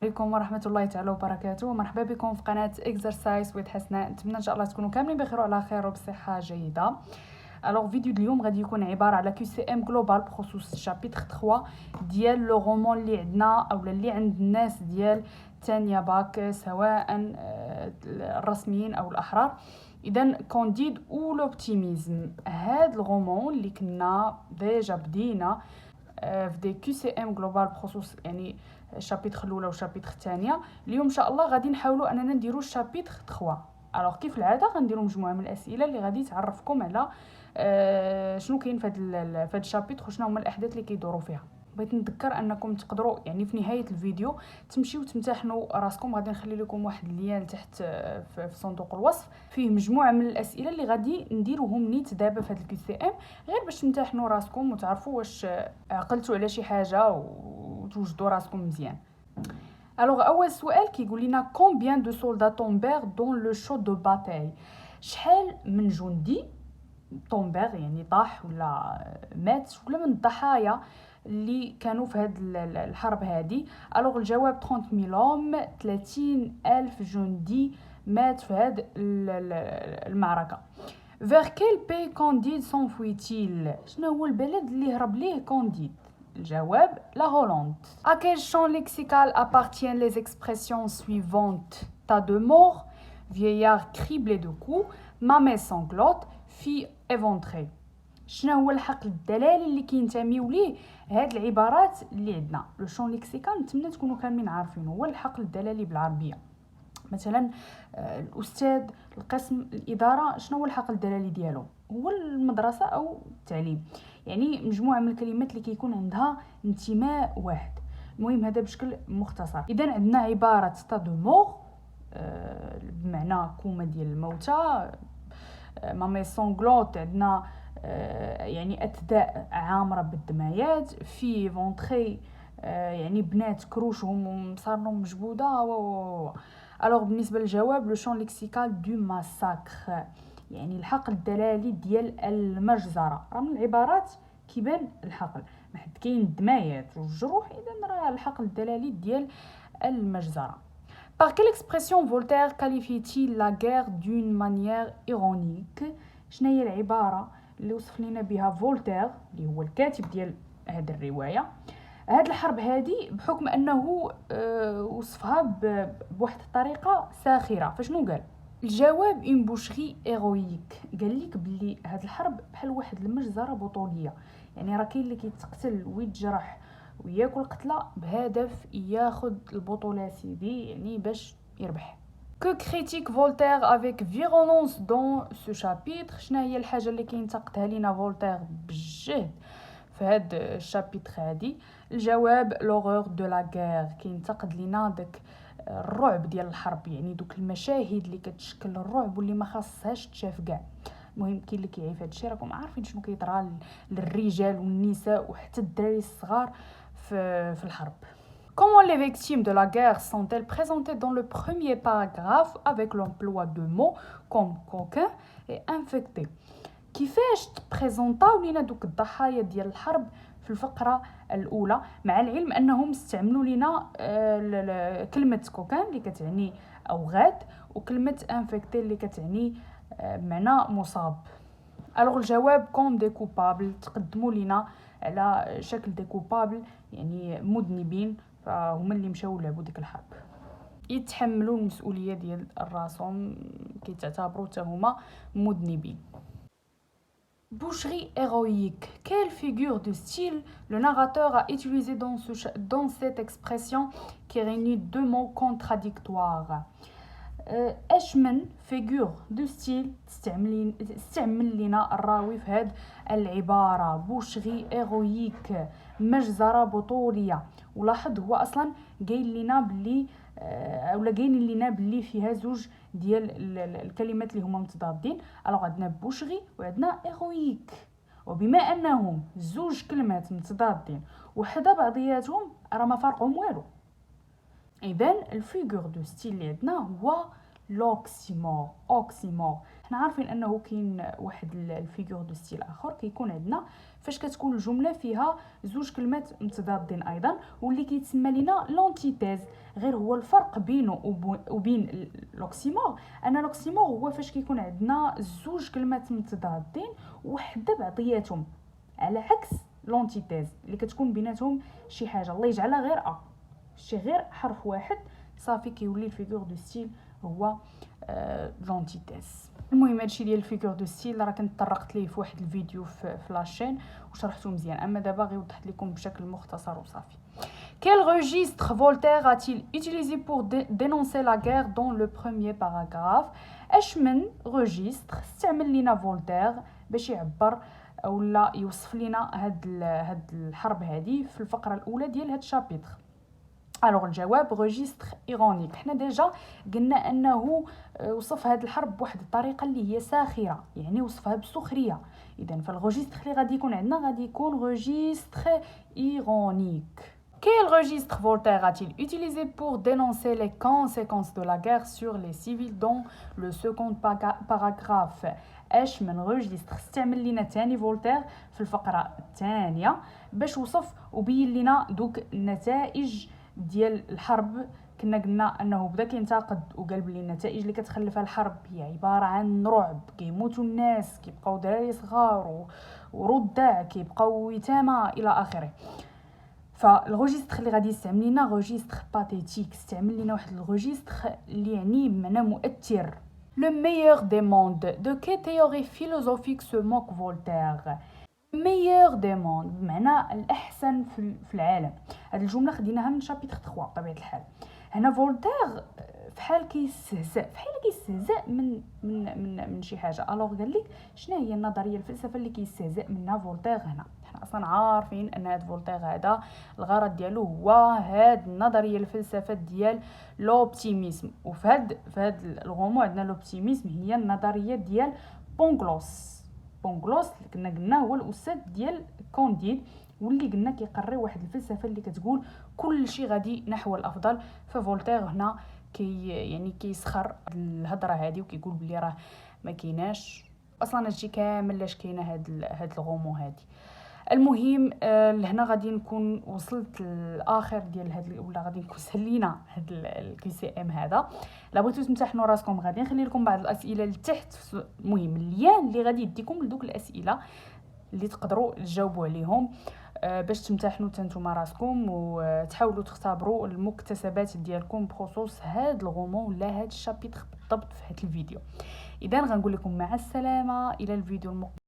عليكم ورحمة الله تعالى وبركاته. مرحبا بكم في قناة اكسرسايز ويت حسناء. نتمنى ان شاء الله تكونوا كاملين بخير وعلى خير وبصحة جيدة. الوغ فيديو اليوم غادي يكون عبارة على كيو سي ام جلوبال بخصوص الشابيتر 3 ديال لو رومون اللي عندنا اولا اللي عند الناس ديال تانية باك، سواء الرسميين او الاحرار. اذا كونديد او لوبتيميزم، هاد الرومون اللي كنا ديجا بدينا في دي كيو سي ام جلوبال بخصوص يعني الشابيتر الاولى والشابيتر الثانيه. اليوم ان شاء الله غادي نحاولوا اننا نديروا الشابيتر 3. الوغ كيف العاده غنديروا مجموعه من الاسئله اللي غادي تعرفكم على شنو كاين في هذا الشابيتر وشنو هما الاحداث اللي كيدوروا فيها. بغيت نذكر انكم تقدروا يعني في نهايه الفيديو تمشيو تمتحنوا راسكم. غادي نخلي لكم واحد اللين تحت في صندوق الوصف فيه مجموعه من الاسئله اللي غادي نديروهم نيت دابا في هذا الكي سي ام، غير باش تمتحنوا راسكم وتعرفوا واش عقلتوا على شي حاجه وتوجدوا راسكم مزيان. الوغ اول سؤال كيقول لنا كومبيان دو سولدا تومبير دون لو شو دو باتاي، شحال من جندي تومبير يعني طاح ولا مات ولا من الضحايا اللي كانوا في هاد الحرب هادي. الوغ الجواب 30,000 هوم، 30,000 جندي مات في هاد المعركه. vers quel pays Candide s'enfuit-il؟ شنو هو البلد اللي هرب ليه كونديد؟ الجواب لا هولندا. À quel champ lexical appartiennent les expressions suivantes: tas de morts, vieillard criblé de coups, mamelle sanglote, fille éventrée؟ شنو هو الحقل الدلالي اللي كينتميو ليه هاد العبارات اللي عندنا؟ لو شون ليكسيكال نتمنى تكونوا كاملين عارفين هو الحقل الدلالي بالعربيه. مثلا الاستاذ، القسم، الاداره، شنو هو الحقل الدلالي ديالهم؟ هو المدرسه او التعليم، يعني مجموعه من الكلمات اللي كيكون عندها انتماء واحد. المهم هذا بشكل مختصر. اذا عندنا عباره تا دو مور بمعنى كومه ديال الموتى، مامي سونغلوت عندنا يعني اتداء عامره بالدمايات، في فونتري يعني بنات كروشهم ومصارنهم مجبوده الوغ بالنسبه للجواب لو شون ليكسيكال دو ماساكر يعني الحقل الدلالي ديال المجزره. راه من العبارات كيبان الحقل، ما حد كاين الدمايات والجروح، اذا راه الحقل الدلالي ديال المجزره. Par quelle expression Voltaire qualifie-t-il la guerre d'une manière ironique؟ شنو هي العباره اللي وصف لنا بها فولتير اللي هو الكاتب ديال هذه الروايه هاد الحرب هادي بحكم انه وصفها بواحد الطريقه ساخره؟ فشنو قال؟ الجواب اون بوشري ايرويك، قال لك بلي هاد الحرب بحال واحد المجزره بطوليه، يعني راه كاين اللي كيتقتل ويتجرح وياكل قتله بهدف ياخذ البطوله سيدي، يعني باش يربح. Que critique Voltaire avec virulence dans ce chapitre؟ شنو هي الحاجه اللي كينتقدها لينا فولتير بجهد في هاد الشابيتر هادي؟ الجواب لوغور دو لا غير، كينتقد لينا داك الرعب ديال الحرب، يعني دوك المشاهد اللي كتشكل الرعب واللي ما خاصهاش تشاف كاع. المهم كاين اللي كيعيف هادشي، راكم عارفين شنو كيطرى للرجال والنساء وحتى الدراري الصغار في الحرب. Comment les victimes de la guerre sont-elles présentées dans le premier paragraphe avec l'emploi de mots comme coquin et infecté؟ كيفاش تبريزونطاو لينا دوك الضحايا ديال الحرب في الفقره الاولى، مع العلم انهم استعملوا لينا كلمه كوكان اللي كتعني اوغاد وكلمه انفكتي اللي كتعني بمعنى مصاب. الوغ الجواب كوم دي كوبابل، تقدموا لينا على شكل دي كوبابل يعني مذنبين، فهما اللي مشاو لعبوا ديك الحرب، يتحملوا المسؤوليه ديال راسهم، كيتعتبروا حتى هما مذنبين. Boucherie héroïque. Quelle figure de style le narrateur a utilisé dans cette expression qui réunit deux mots contradictoires؟ اش من فيغور دو ستيل استعمل لنا الراوي في هاد العباره؟ بوشغي ايرويك، مجزره بطوليه. ولاحظ هو اصلا قايل لنا بلي اولا قايلين لنا بلي فيها زوج ديال الكلمات اللي هما متضادين. الوغ عندنا بوشغي وعندنا ايرويك، وبما انهم زوج كلمات متضادين وحدا بعضياتهم راه ما فارقهم والو، اذا الفيغور دو ستيل اللي عندنا هو لوكسيمور. اوكسيمور حنا عارفين انه كاين واحد الفيغور دو ستيل اخر كيكون عندنا فاش كتكون الجمله فيها زوج كلمات متضادين ايضا، واللي كيتسمى لينا لونتيتيز. غير هو الفرق بينه وبين لوكسيمور ان لوكسيمور هو فاش كيكون عندنا زوج كلمات متضادين وحده بعضياتهم، على عكس لونتيتيز اللي كتكون بيناتهم شي حاجه الله يجعلها غير شي غير حرف واحد صافي كيولي الفيغور دو ستيل هو لونتيتيز. المهم هادشي ديال الفيغور دو ستيل راه كنت طرقت ليه في واحد الفيديو في لاشين وشرحته مزيان، اما دابا غير وضحت لكم بشكل مختصر وصافي. Quel registre Voltaire a-t-il utilisé pour dénoncer la guerre dans le premier paragraphe؟ اش من registre استعمل لينا فولتير باش يعبر اولا يوصف لينا هاد الحرب هذه في الفقره الاولى ديال هاد الشابيتر؟ الوغ الجواب ريجستر ايرونيك. حنا ديجا قلنا انه وصف هذه الحرب بواحد الطريقه اللي هي ساخره، يعني وصفها بسخريه. اذا فالريجستر اللي غادي يكون عندنا غادي يكون ريجستر ايرونيك. Quel registre Voltaire a-t-il utilisé pour dénoncer les conséquences de la guerre sur les civils dans le second paragraphe؟ اش من ريجستر استعمل لنا ثاني فولتير في الفقره الثانيه باش وصف وبين لنا دوك النتائج ديال الحرب. كنا قلنا انه بدا كينتقد وقال بلي النتائج اللي كتخلفها الحرب هي عباره عن رعب، كيموتوا الناس، كيبقاو دراري صغار ورضع، كيبقاو يتامى الى اخره. فالريجستر اللي غادي يستعمل لنا ريجستر باتيتيك، استعمل لنا واحد الريجستر اللي يعني بمعنى مؤثر. Le meilleur des mondes. De quelle théorie philosophique se moque Voltaire؟ meilleur des mondes بمعنى الأحسن في العالم. هذه الجملة خديناها من شابيتر 3 بطبيعة الحال. هنا فولتير فحال كيستهزأ من شي حاجة. ألوغ قال لك شنو هي النظرية الفلسفة اللي كيستهزأ منها فولتير هنا؟ حنا أصلا عارفين أن هذا فولتير هذا الغرض ديالو هو هاد النظرية الفلسفة ديال لوبتيميزم. وفي هاد الغموض عندنا لوبتيميزم هي النظرية ديال بونغلوس اللي كنا قلنا هو الاستاذ ديال كونديد، واللي قلنا كيقري واحد الفلسفه اللي كتقول كل شيء غادي نحو الافضل. ففولتير هنا يعني كيسخر الهضره هذه وكيقول بلي راه ما كايناش اصلا هادشي كامل لاش كاينه هاد الغومو هذه. المهم لهنا غادي نكون وصلت الاخر ديال هاد ولا غادي نكون سلينا هاد الكي سي ام هذا. لا بغيتو تمتحنوا راسكم غادي نخلي لكم بعض الاسئله لتحت. المهم اللين اللي غادي يديكم لدوك الاسئله اللي تقدروا تجاوبوا عليهم باش تمتحنوا نتوما راسكم وتحاولوا تختبروا المكتسبات ديالكم بخصوص هاد الغومون ولا هاد الشابيتر بالضبط في هاد الفيديو. اذا غنقول لكم مع السلامه الى الفيديو المقبل.